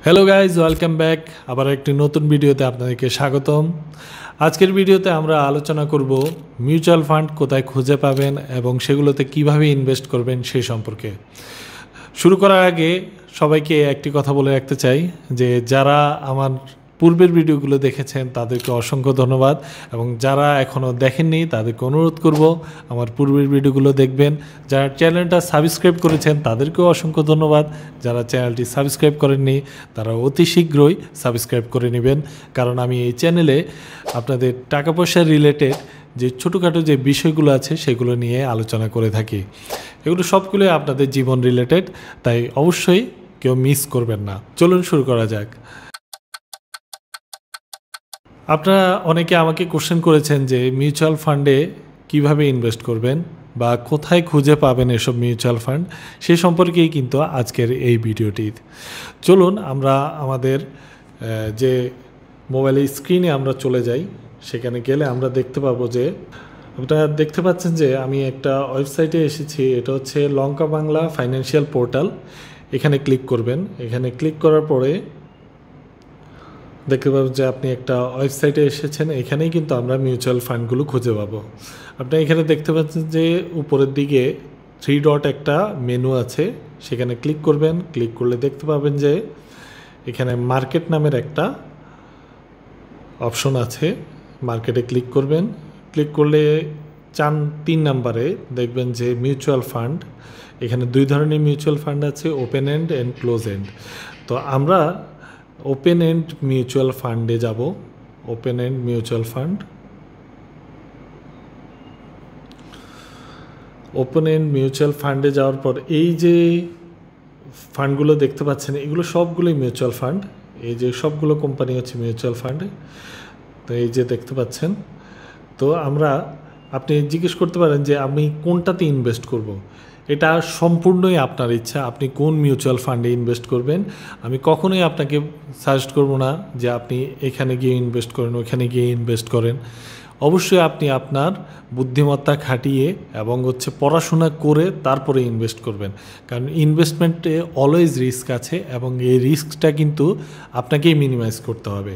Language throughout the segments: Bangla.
Hello guys, welcome back. আবার একটি নতুন ভিডিওতে আপনাদেরকে স্বাগতম। আজকের ভিডিওতে আমরা আলোচনা করব মিউচুয়াল ফান্ড কোথায় খুঁজে পাবেন এবং সেগুলোতে কিভাবে ইনভেস্ট করবেন সেই সম্পর্কে। শুরু করার আগে সবাইকে একটি কথা বলে রাখতে চাই যে যারা আমার পূর্বের ভিডিওগুলো দেখেছেন তাদেরকে অসংখ্য ধন্যবাদ, এবং যারা এখনও দেখেননি তাদেরকে অনুরোধ করব আমার পূর্বের ভিডিওগুলো দেখবেন। যারা চ্যানেলটা সাবস্ক্রাইব করেছেন তাদেরকেও অসংখ্য ধন্যবাদ। যারা চ্যানেলটি সাবস্ক্রাইব করেননি তারা অতি শীঘ্রই সাবস্ক্রাইব করে নেবেন, কারণ আমি এই চ্যানেলে আপনাদের টাকা পয়সা রিলেটেড যে ছোটোখাটো যে বিষয়গুলো আছে সেগুলো নিয়ে আলোচনা করে থাকি। এগুলো সবগুলোই আপনাদের জীবন রিলেটেড, তাই অবশ্যই কেউ মিস করবেন না। চলুন শুরু করা যাক। আপনারা অনেকে আমাকে কোশ্চেন করেছেন যে মিউচুয়াল ফান্ডে কিভাবে ইনভেস্ট করবেন বা কোথায় খুঁজে পাবেন এসব মিউচুয়াল ফান্ড, সে সম্পর্কেই কিন্তু আজকের এই ভিডিওটি। চলুন আমরা আমাদের যে মোবাইলের স্ক্রিনে আমরা চলে যাই। সেখানে গেলে আমরা দেখতে পাবো যে আপনারা দেখতে পাচ্ছেন যে আমি একটা ওয়েবসাইটে এসেছি। এটা হচ্ছে লঙ্কা বাংলা ফাইন্যান্সিয়াল পোর্টাল। এখানে ক্লিক করবেন। এখানে ক্লিক করার পরে দেখতে পাবেন যে আপনি একটা ওয়েবসাইটে এসেছেন। এখানেই কিন্তু আমরা মিউচুয়াল ফান্ডগুলো খুঁজে পাবো। আপনি এখানে দেখতে পাচ্ছেন যে উপরের দিকে 3 ডট একটা মেনু আছে, সেখানে ক্লিক করবেন। ক্লিক করলে দেখতে পাবেন যে এখানে মার্কেট নামের একটা অপশন আছে। মার্কেটে ক্লিক করবেন। ক্লিক করলে 3 নাম্বারে দেখবেন যে মিউচুয়াল ফান্ড। এখানে 2 ধরনের মিউচুয়াল ফান্ড আছে, open end and close end. তো আমরা ওপেন এন্ড মিউচুয়াল ফান্ডে যাব। Open end mutual fund, open end mutual ফান্ডে যাওয়ার পর এই যে ফান্ডগুলো দেখতে পাচ্ছেন এগুলো সবগুলোই মিউচুয়াল ফান্ড। এই যে সবগুলো কোম্পানি হচ্ছে মিউচুয়াল ফান্ড। তো এই যে দেখতে পাচ্ছেন। তো আপনি জিজ্ঞেস করতে পারেন যে আমি কোনটাতে ইনভেস্ট করব। এটা সম্পূর্ণই আপনার ইচ্ছা, আপনি কোন মিউচুয়াল ফান্ডে ইনভেস্ট করবেন। আমি কখনোই আপনাকে সাজেস্ট করব না যে আপনি এখানে গিয়ে ইনভেস্ট করেন, ওখানে গিয়ে ইনভেস্ট করেন। অবশ্যই আপনি আপনার বুদ্ধিমত্তা খাটিয়ে এবং পড়াশোনা করে তারপরে ইনভেস্ট করবেন, কারণ ইনভেস্টমেন্টে অলওয়েজ রিস্ক আছে এবং এই রিস্কটা কিন্তু আপনাকেই মিনিমাইজ করতে হবে,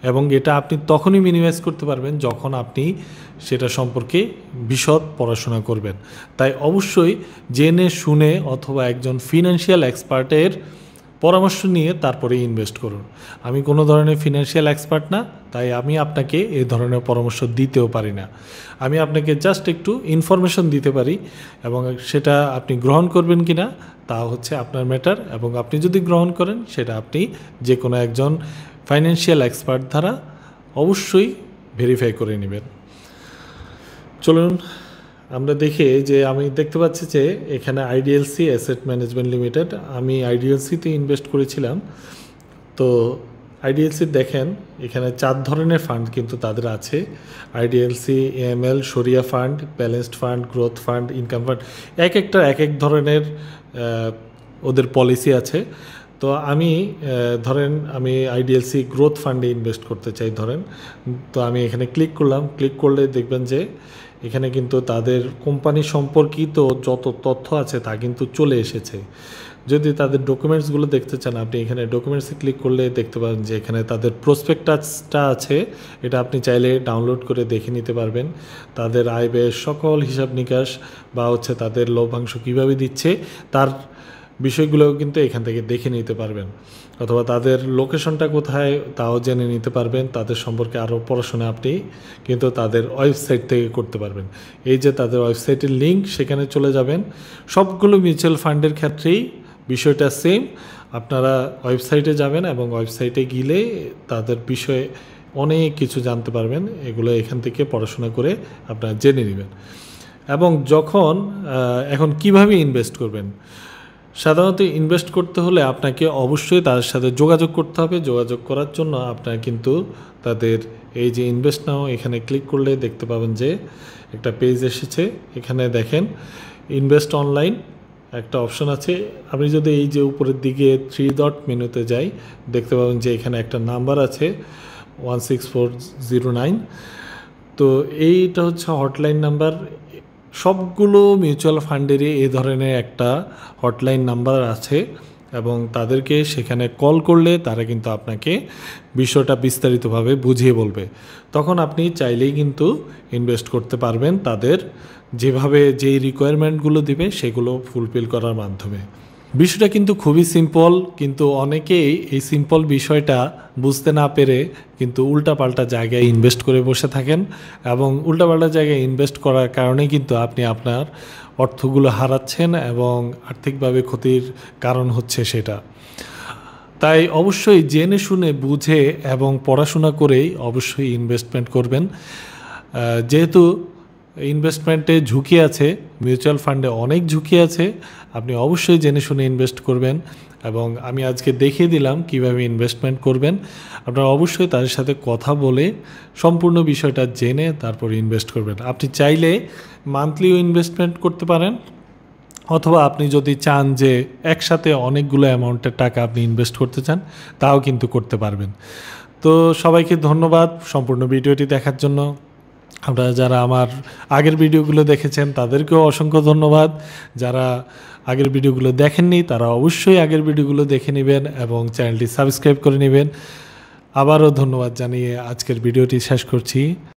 এবং এটা আপনি তখনই মিনিমাইজ করতে পারবেন যখন আপনি সেটা সম্পর্কে বিশদ পড়াশোনা করবেন। তাই অবশ্যই জেনে শুনে অথবা একজন ফিনান্সিয়াল এক্সপার্টের পরামর্শ নিয়ে তারপরে ইনভেস্ট করুন। আমি কোনো ধরনের ফিনান্সিয়াল এক্সপার্ট না, তাই আমি আপনাকে এই ধরনের পরামর্শ দিতেও পারি না। আমি আপনাকে জাস্ট একটু ইনফরমেশন দিতে পারি, এবং সেটা আপনি গ্রহণ করবেন কি না তা হচ্ছে আপনার ম্যাটার, এবং আপনি যদি গ্রহণ করেন সেটা আপনি যে কোনো একজন ফাইন্যান্সিয়াল এক্সপার্ট দ্বারা অবশ্যই ভেরিফাই করে নেবেন। চলুন আমরা দেখি যে আমি দেখতে পাচ্ছি যে এখানে আইডিএলসি অ্যাসেট ম্যানেজমেন্ট লিমিটেড, আমি আইডিএলসিতে ইনভেস্ট করেছিলাম। তো আইডিএলসি দেখেন এখানে 4 ধরনের ফান্ড কিন্তু তাদের আছে। আইডিএলসি, এএমএল, শরিয়া fund, balanced fund, growth fund, income fund, এক একটা এক এক ধরনের ওদের পলিসি আছে। তো ধরেন আমি আইডিএলসি গ্রোথ ফান্ডে ইনভেস্ট করতে চাই ধরেন। তো আমি এখানে ক্লিক করলাম। ক্লিক করলে দেখবেন যে এখানে কিন্তু তাদের কোম্পানি সম্পর্কিত যত তথ্য আছে তা কিন্তু চলে এসেছে। যদি তাদের ডকুমেন্টসগুলো দেখতে চান আপনি এখানে ডকুমেন্টসে ক্লিক করলে দেখতে পাবেন যে এখানে তাদের প্রসপেক্টাসটা আছে। এটা আপনি চাইলে ডাউনলোড করে দেখে নিতে পারবেন। তাদের আয় ব্যয়ের সকল হিসাব নিকাশ বা তাদের লভ্যাংশ কীভাবে দিচ্ছে তার বিষয়গুলোও কিন্তু এখান থেকে দেখে নিতে পারবেন, অথবা তাদের লোকেশনটা কোথায় তাও জেনে নিতে পারবেন। তাদের সম্পর্কে আরও পড়াশোনা আপনি কিন্তু তাদের ওয়েবসাইট থেকে করতে পারবেন। এই যে তাদের ওয়েবসাইটের লিঙ্ক, সেখানে চলে যাবেন। সবগুলো মিউচুয়াল ফান্ডের ক্ষেত্রেই বিষয়টা সেম। আপনারা ওয়েবসাইটে যাবেন এবং ওয়েবসাইটে গেলে তাদের বিষয়ে অনেক কিছু জানতে পারবেন। এগুলো এখান থেকে পড়াশোনা করে আপনারা জেনে নেবেন। এবং এখন কিভাবে ইনভেস্ট করবেন, সাধারণত ইনভেস্ট করতে হলে আপনাকে অবশ্যই তাদের সাথে যোগাযোগ করতে হবে। যোগাযোগ করার জন্য আপনার কিন্তু তাদের এই যে ইনভেস্ট নাও, এখানে ক্লিক করলে দেখতে পাবেন যে একটা পেজ এসেছে। এখানে দেখেন ইনভেস্ট অনলাইন একটা অপশন আছে। আপনি যদি এই যে উপরের দিকে 3 ডট মেনুতে যাই, দেখতে পাবেন যে এখানে একটা নাম্বার আছে 16409। তো এইটা হচ্ছে হটলাইন নাম্বার। সবগুলো মিউচুয়াল ফান্ডেরই এই ধরনের একটা হটলাইন নাম্বার আছে। এবং তাদেরকে সেখানে কল করলে তারা কিন্তু আপনাকে বিষয়টা বিস্তারিতভাবে বুঝিয়ে বলবে। তখন আপনি চাইলেই কিন্তু ইনভেস্ট করতে পারবেন তাদের যেভাবে যেই রিকোয়ারমেন্টগুলো দিবে সেগুলো ফুলফিল করার মাধ্যমে। বিষয়টা কিন্তু খুবই সিম্পল, কিন্তু অনেকেই এই সিম্পল বিষয়টা বুঝতে না পেরে কিন্তু উল্টাপাল্টা জায়গায় ইনভেস্ট করে বসে থাকেন এবং উল্টাপাল্টা জায়গায় ইনভেস্ট করার কারণে কিন্তু আপনি আপনার অর্থগুলো হারাচ্ছেন এবং আর্থিকভাবে ক্ষতির কারণ হচ্ছে সেটা। তাই অবশ্যই জেনে শুনে বুঝে এবং পড়াশোনা করেই অবশ্যই ইনভেস্টমেন্ট করবেন। যেহেতু ইনভেস্টমেন্টে ঝুঁকি আছে, মিউচুয়াল ফান্ডে অনেক ঝুঁকি আছে, আপনি অবশ্যই জেনে শুনে ইনভেস্ট করবেন এবং আমি আজকে দেখিয়ে দিলাম কিভাবে ইনভেস্টমেন্ট করবেন। আপনারা অবশ্যই তাদের সাথে কথা বলে সম্পূর্ণ বিষয়টা জেনে তারপর ইনভেস্ট করবেন। আপনি চাইলে মান্থলিও ইনভেস্টমেন্ট করতে পারেন, অথবা আপনি যদি চান যে একসাথে অনেকগুলো অ্যামাউন্টের টাকা আপনি ইনভেস্ট করতে চান তাও কিন্তু করতে পারবেন। তো সবাইকে ধন্যবাদ সম্পূর্ণ ভিডিওটি দেখার জন্য। আপনারা যারা আমার আগের ভিডিওগুলো দেখেছেন তাদেরকেও অসংখ্য ধন্যবাদ। যারা আগের ভিডিওগুলো দেখেননি তারা অবশ্যই আগের ভিডিওগুলো দেখে নেবেন এবং চ্যানেলটি সাবস্ক্রাইব করে নেবেন। আবারও ধন্যবাদ জানিয়ে আজকের ভিডিওটি শেষ করছি।